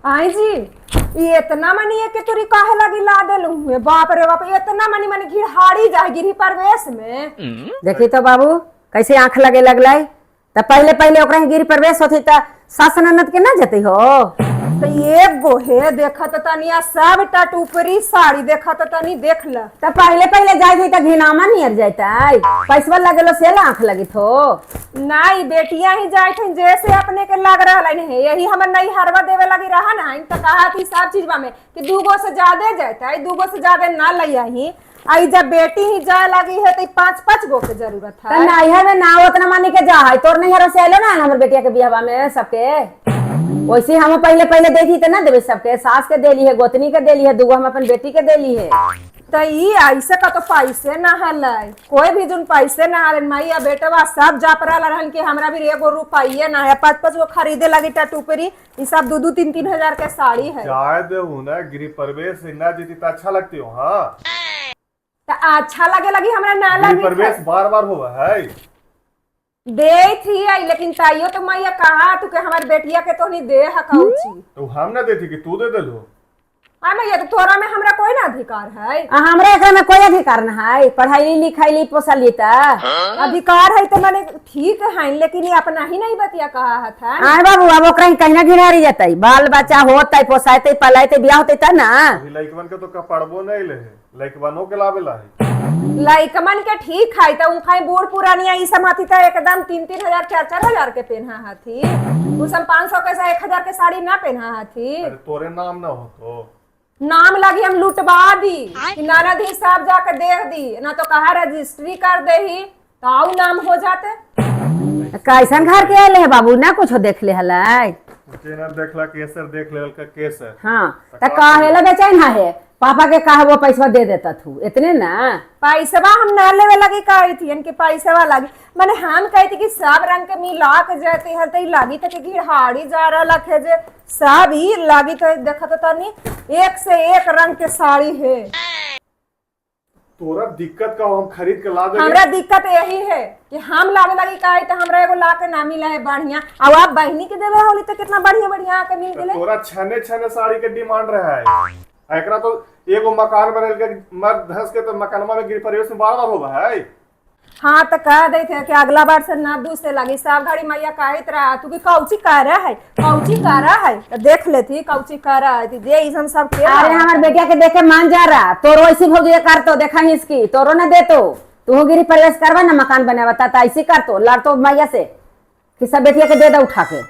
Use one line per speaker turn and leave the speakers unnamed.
आई जी ये इतना मनी है कि तुरी काहे लगी ला देलू है। बाप रे बाप, इतना मनी मनी घिहाड़ी जाए गिरी परवेश में।
देखी तो बाबू कैसे आंख लगे लगलाई। तो पहले पहले ओकरा गिरी परवेश होती तो सास ननद के ना जती हो।
तो ये गोहे देखा तो तनी सब टटूपरी साड़ी देखा तो तनी देख ल।
तो पहले पहले जाए थी तो घिनामा नियर जाता पैसा लगेलो से आंख लगी थो।
नहीं बेटिया ही जाए थे जैसे अपने के लग रहा है। यही हमर नई हरवा देवे लगी रहा ना तो कहा थी सब चीज में कि 2 गो से ज्यादा जाता है, 2 गो से ज्यादा ना ले आई। आई जब बेटी ही जाए लगी है तो 5-5 गो के जरूरत है।
नहीं है ना उतना मानी के जा है तोर नहीं हरो से आलो ना हमारे बेटिया के बियाह में सबके। वैसे हम पहले पहले देखी तो ना देवे सबके, सास के देली है, गोतनी के देली है, 2 गो हम अपन बेटी के देली है।
तो ऐसे का तो पैसे ना हल कोई भी जोन पैसे ना हल मैया बेटवा सब जा पर रहन कि हमरा भी 1 गो रुपये ना है। 5-5 गो खरीदे लगी टटूपरी। ये सब 2-2, 3-3 हजार के साड़ी है।
शायद ना गिरी परवेश ना जीती तो अच्छा लगती हो। हाँ
तो अच्छा लगे लगी हमरा ना लगी।
परवेश बार बार हुआ है
दे थी आई, लेकिन ताइयो तो मैया कहा तू के हमारे बेटिया के तो नहीं दे हकाउची।
तो हम ना देती कि तू दे देलो।
हां मैया तो तोरा में हमरा कोई ना अधिकार है।
हमरा एकरा में कोई अधिकार ना है। पढ़ाई लिखाई पोसली त
अधिकार है तो मैंने ठीक है, लेकिन ये अपना ही नहीं बतिया कहा था।
हां बाबू अब ओकरा कहीं ना घिनारी जतई, बाल बच्चा होतई, पोसाइतई, पलाइतई, बियाह होतई त ना।
लइकवन के तो का पढ़बो नहीं ले, लइकवनों के लावेला है।
लइकमन के ठीक है तो उनका बूढ़ पुरानिया ई सब हाथी तो एकदम 3-3 हजार 4-4 हजार के पहना हाथी। उ सब 500 के से 1000 के साड़ी ना पहना हाथी।
अरे तोरे नाम ना हो तो
नाम लगी हम लुटवा दी कि ननद ही सब जाके देख दी ना तो कहा रजिस्ट्री कर दे ही तो आउ नाम हो जाते।
कैसन घर के आले है बाबू ना कुछ देख ले हलाई।
ना देखला केसर देख ले का केसर।
हां त काहेला बेचैन है। पापा के कहा वो पैसा दे देता थू इतने ना।
पैसवा हम ना लेवे लगी कही थी इनके पैसवा लगी मैंने हम कही थी कि सब रंग के मिला के जाते है तो लगी तो घिहाड़ी जा रहा है जे सब ही लगी तो देखा तो तनी 1 से 1 रंग के साड़ी है।
तोरा दिक्कत का हम खरीद के ला दे।
हमरा दिक्कत यही है कि हम लावे लगी कही तो हमरा एगो ला के ना मिला है बढ़िया। अब आप बहनी के देवे होली तो कितना बढ़िया बढ़िया आके मिल गेले।
तोरा छने छने साड़ी के डिमांड रहा है। एकरा तो एगो मकान बनल के मर्द धस के तो मकानमा में गिर परिवेश में बार बार होगा है।
हाँ तो कह दे थे कि अगला बार से ना दूध से लगी सब घड़ी मैया कहत रहा तू कि कौची कह रहा है, कौची कह रहा है तो देख लेती कौची कह रहा है दे इसन सब के।
अरे हमार बेटिया के देखे मान जा रहा तोरो ऐसी भौजी कर तो देखा हिसकी तोरो ना दे तो तू गिरी परिवेश करवा ना मकान बनावा ता ऐसी कर तो लड़ तो मैया से कि सब बेटिया के दे दे उठा के।